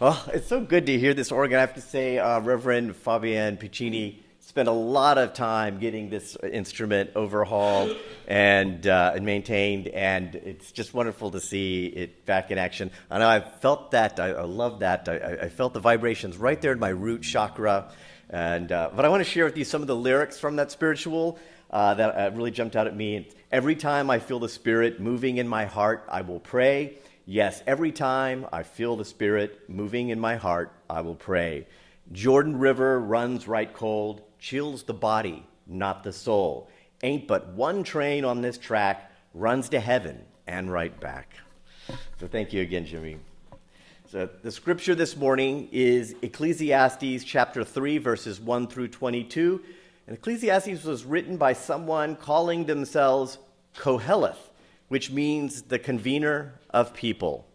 Oh, it's so good to hear this organ. I have to say, Reverend Fabian Piccini spent a lot of time getting this instrument overhauled and maintained, and it's just wonderful to see it back in action. I know I felt that. I love that. I felt the vibrations right there in my root chakra. But I want to share with you some of the lyrics from that spiritual that really jumped out at me. Every time I feel the Spirit moving in my heart, I will pray. Yes, every time I feel the Spirit moving in my heart, I will pray. Jordan River runs right cold, chills the body, not the soul. Ain't but one train on this track, runs to heaven and right back. So thank you again, Jimmy. So the scripture this morning is Ecclesiastes chapter 3, verses 1 through 22. And Ecclesiastes was written by someone calling themselves Koheleth, which means the convener of people.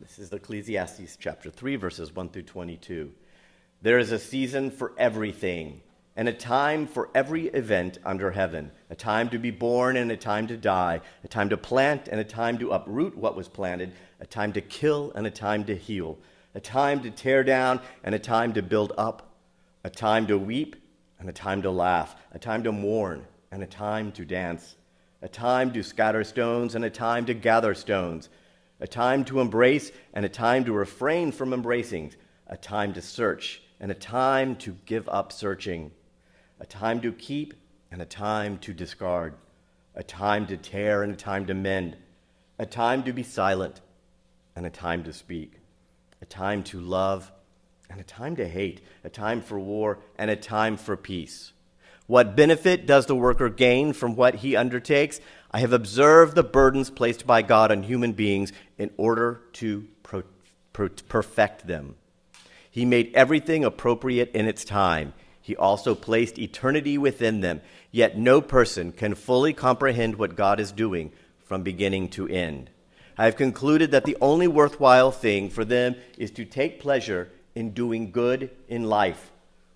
This is Ecclesiastes chapter 3, verses 1 through 22. There is a season for everything, and a time for every event under heaven, a time to be born and a time to die, a time to plant and a time to uproot what was planted, a time to kill and a time to heal, a time to tear down and a time to build up, a time to weep and a time to laugh, a time to mourn and a time to dance, a time to scatter stones and a time to gather stones, a time to embrace and a time to refrain from embracing, a time to search and a time to give up searching, a time to keep and a time to discard, a time to tear and a time to mend, a time to be silent and a time to speak, a time to love and a time to hate, a time for war and a time for peace. What benefit does the worker gain from what he undertakes? I have observed the burdens placed by God on human beings in order to perfect them. He made everything appropriate in its time. He also placed eternity within them. Yet no person can fully comprehend what God is doing from beginning to end. I have concluded that the only worthwhile thing for them is to take pleasure in doing good in life.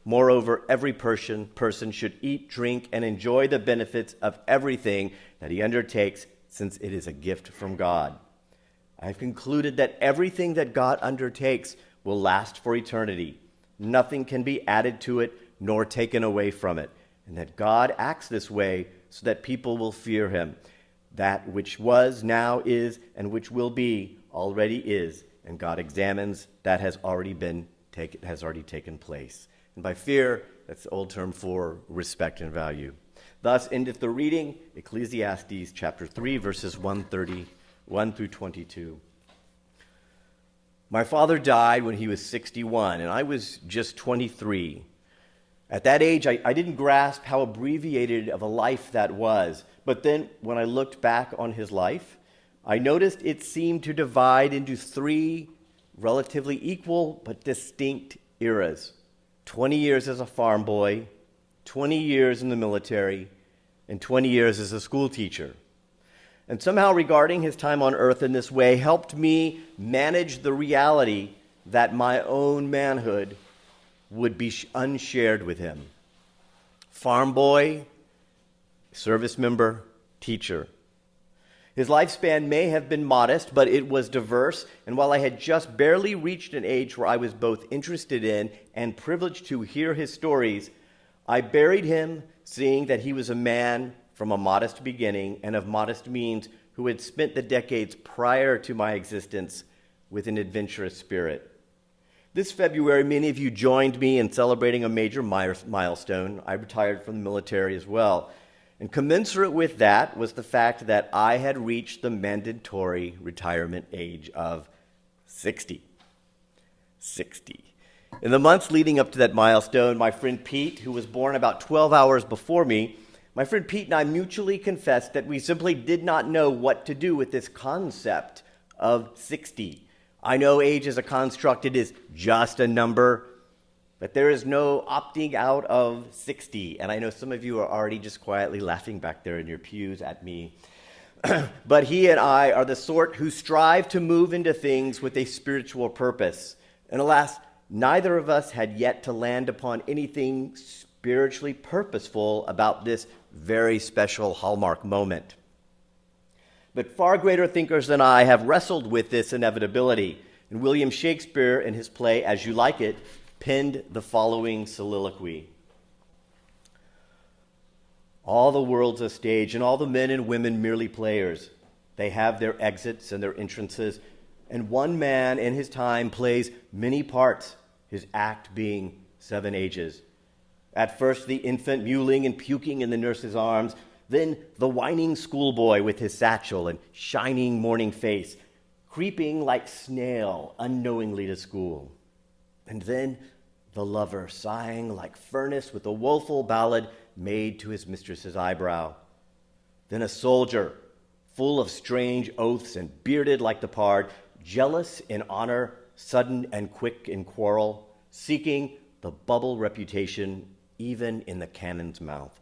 Moreover, every person should eat, drink, and enjoy the benefits of everything that he undertakes, since it is a gift from God. I have concluded that everything that God undertakes will last for eternity. Nothing can be added to it nor taken away from it, and that God acts this way so that people will fear him. That which was, now is, and which will be, already is, and God examines that has already taken place. And by fear, that's the old term for respect and value. Thus endeth the reading, Ecclesiastes chapter 3, verses 1 through 22. My father died when he was 61, and I was just 23. At that age, I didn't grasp how abbreviated of a life that was. But then, when I looked back on his life, I noticed it seemed to divide into three relatively equal but distinct eras. 20 years as a farm boy, 20 years in the military, and 20 years as a school teacher. And somehow regarding his time on earth in this way helped me manage the reality that my own manhood would be unshared with him. Farm boy, service member, teacher. His lifespan may have been modest, but it was diverse, and while I had just barely reached an age where I was both interested in and privileged to hear his stories, I buried him, seeing that he was a man from a modest beginning and of modest means who had spent the decades prior to my existence with an adventurous spirit. This February, many of you joined me in celebrating a major milestone. I retired from the military as well. And commensurate with that was the fact that I had reached the mandatory retirement age of 60. 60. In the months leading up to that milestone, my friend Pete, who was born about 12 hours before me, my friend Pete and I mutually confessed that we simply did not know what to do with this concept of 60. I know age as a construct, it is just a number, but there is no opting out of 60. And I know some of you are already just quietly laughing back there in your pews at me. But he and I are the sort who strive to move into things with a spiritual purpose. And alas, neither of us had yet to land upon anything spiritually purposeful about this very special hallmark moment. But far greater thinkers than I have wrestled with this inevitability. And William Shakespeare, in his play As You Like It, penned the following soliloquy. All the world's a stage, and all the men and women merely players. They have their exits and their entrances, and one man in his time plays many parts, his act being 7 ages. At first the infant mewling and puking in the nurse's arms, then the whining schoolboy with his satchel and shining morning face, creeping like snail unknowingly to school. And then the lover sighing like furnace with a woeful ballad made to his mistress's eyebrow. Then a soldier, full of strange oaths and bearded like the pard, jealous in honor, sudden and quick in quarrel, seeking the bubble reputation even in the cannon's mouth.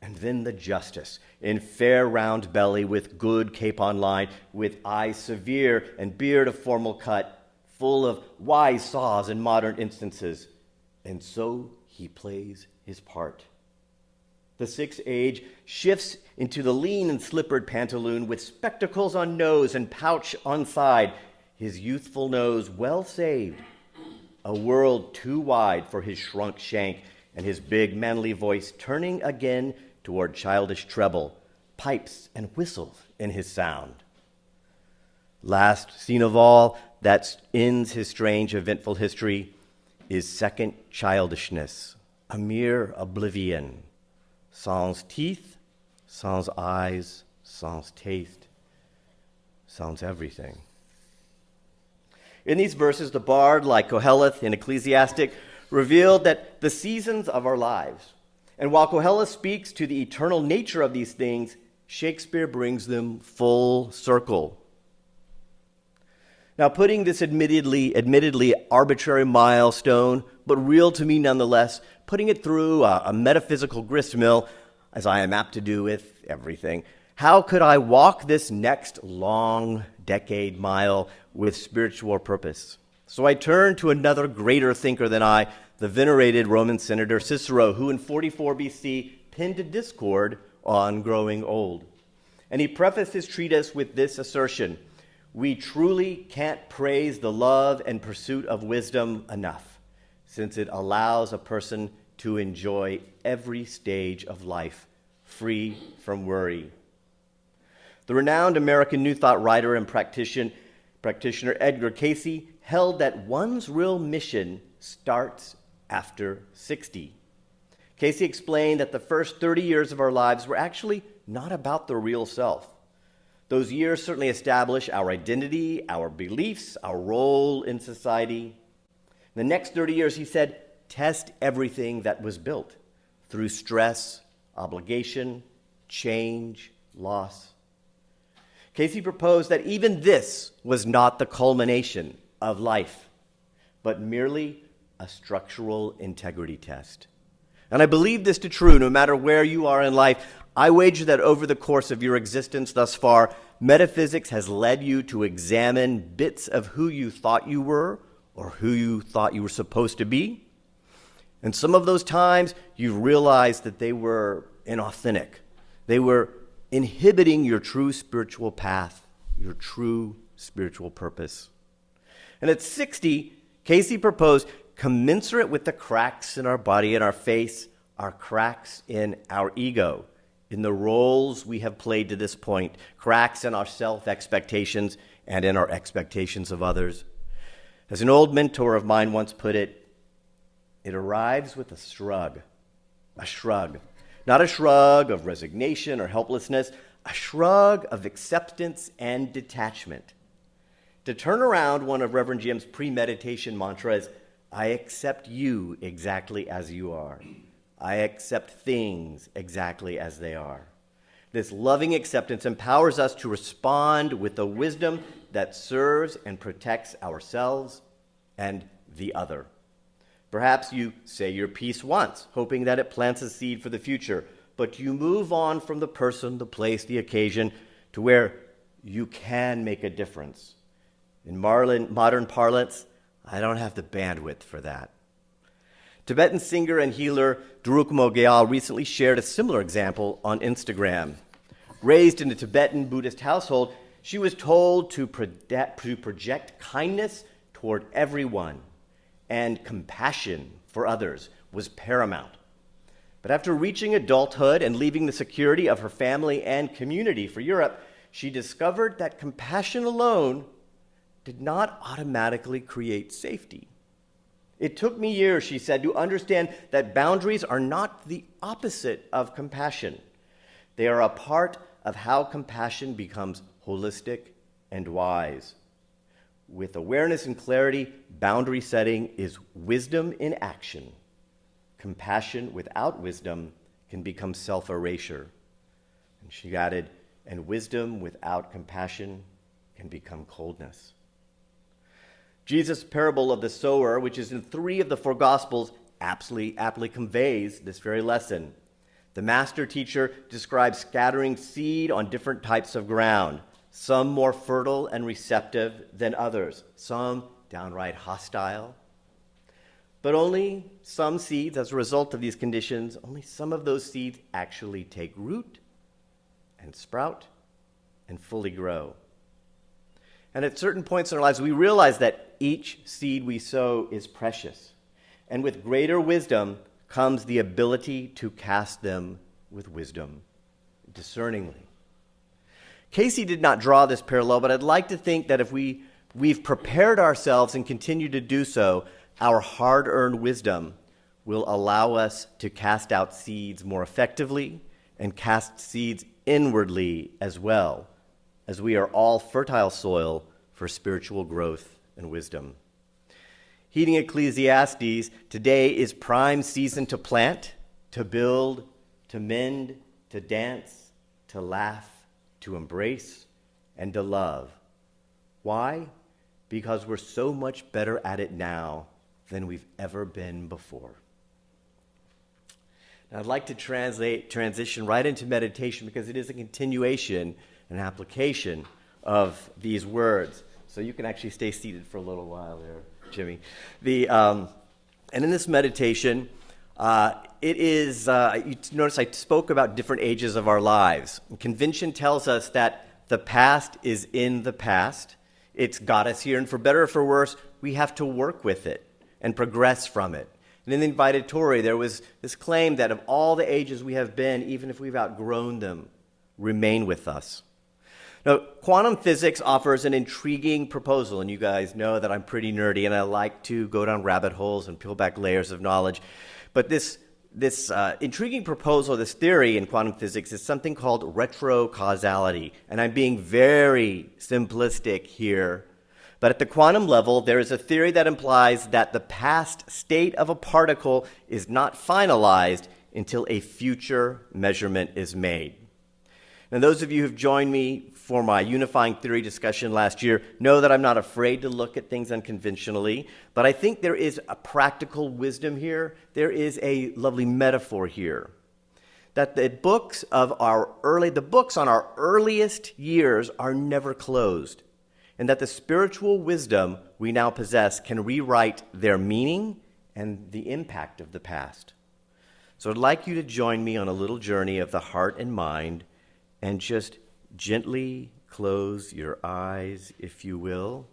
And then the justice, in fair round belly, with good capon line, with eyes severe and beard of formal cut, full of wise saws and modern instances. And so he plays his part. The 6th age shifts into the lean and slippered pantaloon, with spectacles on nose and pouch on side, his youthful nose well saved, a world too wide for his shrunk shank, and his big manly voice turning again toward childish treble, pipes and whistles in his sound. Last scene of all that ends his strange, eventful history is second childishness, a mere oblivion, sans teeth, sans eyes, sans taste, sans everything. In these verses, the bard, like Koheleth in Ecclesiastic, revealed that the seasons of our lives. And while Koheleth speaks to the eternal nature of these things, Shakespeare brings them full circle. Now, putting this admittedly arbitrary milestone, but real to me nonetheless, putting it through a metaphysical gristmill, as I am apt to do with everything, how could I walk this next long decade mile with spiritual purpose? So I turned to another greater thinker than I, the venerated Roman senator Cicero, who in 44 BC penned a discord on growing old. And he prefaced his treatise with this assertion: we truly can't praise the love and pursuit of wisdom enough, since it allows a person to enjoy every stage of life, free from worry. The renowned American New Thought writer and practitioner Edgar Cayce held that one's real mission starts after 60. Cayce explained that the first 30 years of our lives were actually not about the real self. Those years certainly establish our identity, our beliefs, our role in society. The next 30 years, he said, test everything that was built through stress, obligation, change, loss. Cayce proposed that even this was not the culmination of life, but merely a structural integrity test. And I believe this to be true no matter where you are in life. I wager that over the course of your existence thus far, metaphysics has led you to examine bits of who you thought you were or who you thought you were supposed to be. And some of those times, you realized that they were inauthentic. They were inhibiting your true spiritual path, your true spiritual purpose. And at 60, Cayce proposed, commensurate with the cracks in our body and our face, are cracks in our ego, in the roles we have played to this point, cracks in our self-expectations and in our expectations of others. As an old mentor of mine once put it, it arrives with a shrug. Not a shrug of resignation or helplessness, a shrug of acceptance and detachment. To turn around one of Reverend Jim's premeditation mantras, I accept you exactly as you are. I accept things exactly as they are. This loving acceptance empowers us to respond with a wisdom that serves and protects ourselves and the other. Perhaps you say your piece once, hoping that it plants a seed for the future, but you move on from the person, the place, the occasion, to where you can make a difference. In modern parlance, I don't have the bandwidth for that. Tibetan singer and healer Drukmo Gyal recently shared a similar example on Instagram. Raised in a Tibetan Buddhist household, She was told to project kindness toward everyone, and compassion for others was paramount. But after reaching adulthood and leaving the security of her family and community for Europe, she discovered that compassion alone did not automatically create safety. It took me years, she said, to understand that boundaries are not the opposite of compassion. They are a part of how compassion becomes holistic and wise. With awareness and clarity, boundary setting is wisdom in action. Compassion without wisdom can become self-erasure. And she added, and wisdom without compassion can become coldness. Jesus' parable of the sower, which is in 3 of the 4 Gospels, aptly conveys this very lesson. The master teacher describes scattering seed on different types of ground, some more fertile and receptive than others, some downright hostile. But only some seeds, as a result of these conditions, only some of those seeds actually take root and sprout and fully grow. And at certain points in our lives, we realize that each seed we sow is precious. And with greater wisdom comes the ability to cast them with wisdom, discerningly. Casey did not draw this parallel, but I'd like to think that if we've prepared ourselves and continue to do so, our hard-earned wisdom will allow us to cast out seeds more effectively and cast seeds inwardly as well, as we are all fertile soil for spiritual growth and wisdom. Heeding Ecclesiastes, today is prime season to plant, to build, to mend, to dance, to laugh, to embrace, and to love. Why? Because we're so much better at it now than we've ever been before. Now, I'd like to transition right into meditation because it is a continuation and application of these words. So you can actually stay seated for a little while there, Jimmy. And in this meditation, it is, you notice I spoke about different ages of our lives. Convention tells us that the past is in the past. It's got us here, and for better or for worse, we have to work with it and progress from it. And in the invitatory, there was this claim that of all the ages we have been, even if we've outgrown them, remain with us. Now, quantum physics offers an intriguing proposal, and you guys know that I'm pretty nerdy, and I like to go down rabbit holes and peel back layers of knowledge. But this intriguing proposal, this theory in quantum physics, is something called retrocausality. And I'm being very simplistic here. But at the quantum level, there is a theory that implies that the past state of a particle is not finalized until a future measurement is made. Now, those of you who've joined me for my unifying theory discussion last year know that I'm not afraid to look at things unconventionally, but I think there is a practical wisdom here. There is a lovely metaphor here. That the books on our earliest years are never closed, and that the spiritual wisdom we now possess can rewrite their meaning and the impact of the past. So I'd like you to join me on a little journey of the heart and mind, and just gently close your eyes, if you will.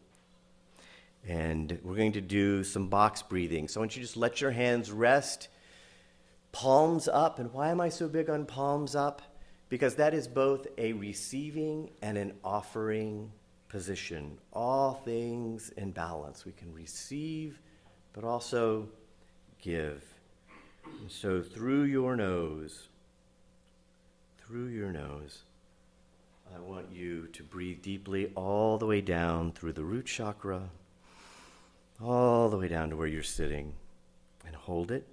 And we're going to do some box breathing. So I want you to just let your hands rest, palms up. And why am I so big on palms up? Because that is both a receiving and an offering position. All things in balance. We can receive, but also give. And so through your nose, I want you to breathe deeply all the way down through the root chakra, all the way down to where you're sitting, and hold it,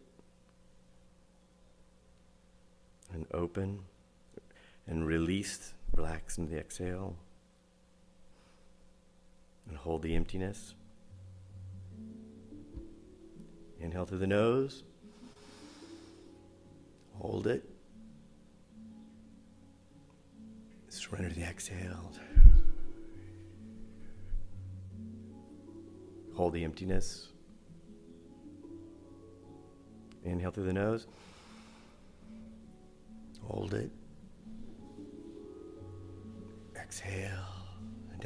and open, and release, relax in the exhale, and hold the emptiness. Inhale through the nose, hold it. Surrender to the exhale. Hold the emptiness. Inhale through the nose. Hold it. Exhale.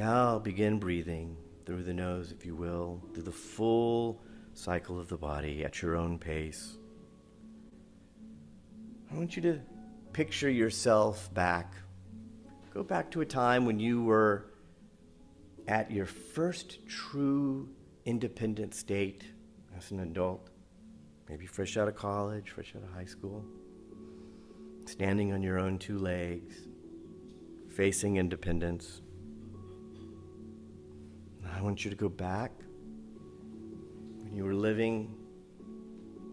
Now begin breathing through the nose, if you will, through the full cycle of the body at your own pace. I want you to picture yourself back. Go back to a time when you were at your first true independent state as an adult, maybe fresh out of college, fresh out of high school, standing on your own two legs, facing independence. I want you to go back when you were living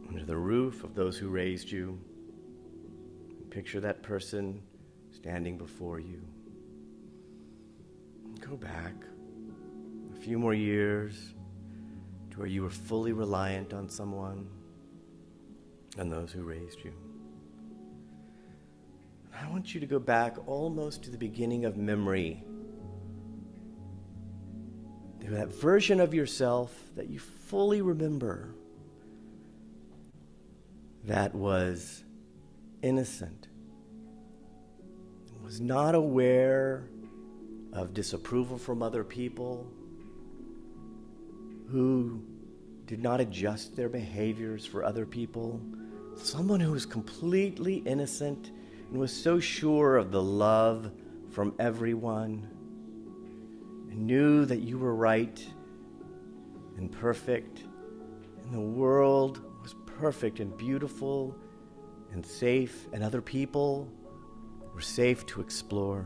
under the roof of those who raised you. Picture that person standing before you. Go back a few more years to where you were fully reliant on someone and those who raised you. I want you to go back almost to the beginning of memory, to that version of yourself that you fully remember, that was innocent, was not aware of disapproval from other people, who did not adjust their behaviors for other people, someone who was completely innocent and was so sure of the love from everyone, and knew that you were right and perfect, and the world was perfect and beautiful and safe, and other people were safe to explore.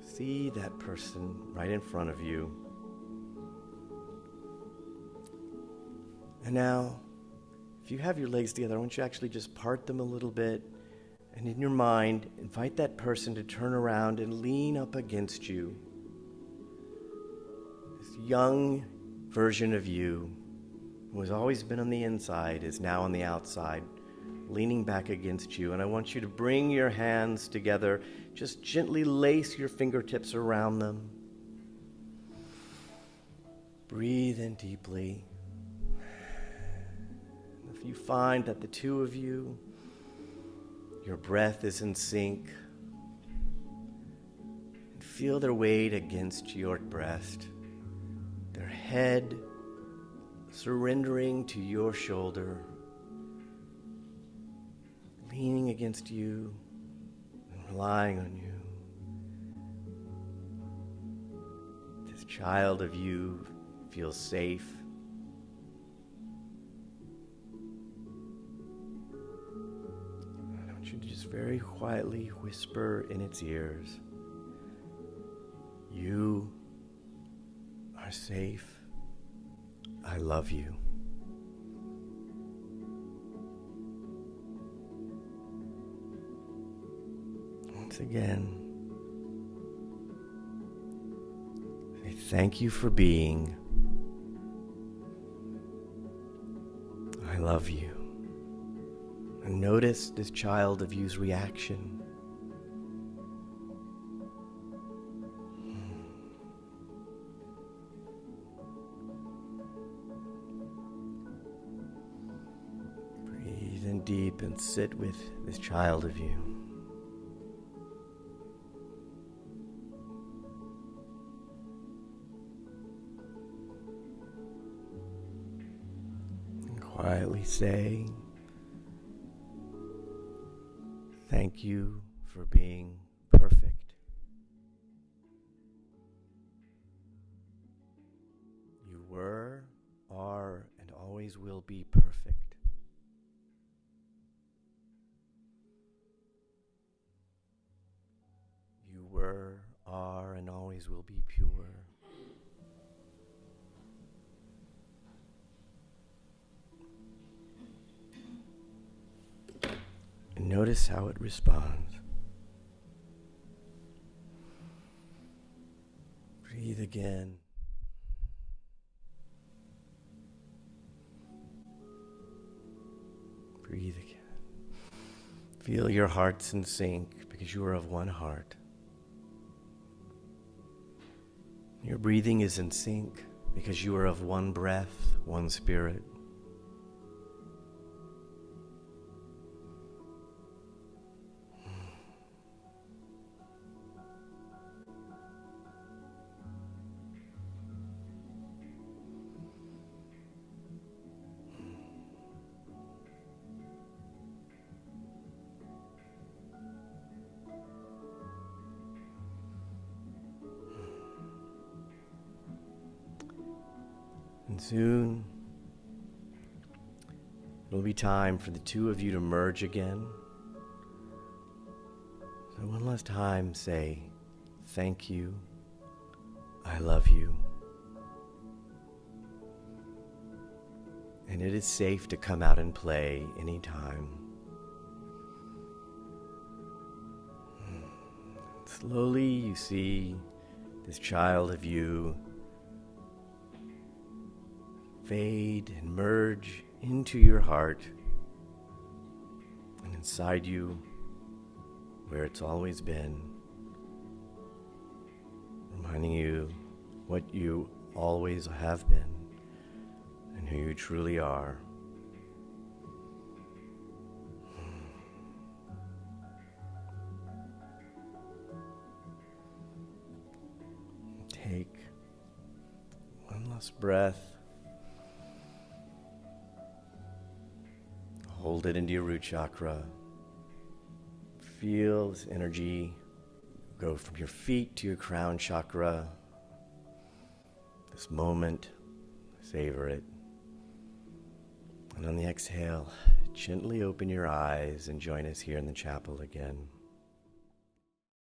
See that person right in front of you. And now, if you have your legs together, I want you to actually just part them a little bit, and in your mind, invite that person to turn around and lean up against you. This young version of you, who has always been on the inside, is now on the outside, leaning back against you. And I want you to bring your hands together. Just gently lace your fingertips around them. Breathe in deeply. If you find that the two of you, your breath is in sync, and feel their weight against your breast, their head surrendering to your shoulder, leaning against you and relying on you. This child of you feels safe. I want you to just very quietly whisper in its ears, "You are safe. I love you." Once again, say thank you for being. I love you. And notice this child of you's reaction. Breathe in deep and sit with this child of you. And quietly say, thank you for being perfect. You were, are, and always will be perfect. You were, are, and always will be pure. And notice how it responds. Breathe again. Breathe again. Feel your hearts in sync because you are of one heart. Your breathing is in sync because you are of one breath, one spirit. And soon, it'll be time for the two of you to merge again. So one last time, say, thank you, I love you. And it is safe to come out and play anytime. Slowly you see this child of you fade and merge into your heart and inside you where it's always been, reminding you what you always have been and who you truly are. Take one last breath. Hold it into your root chakra. Feel this energy go from your feet to your crown chakra. This moment, savor it. And on the exhale, gently open your eyes and join us here in the chapel again.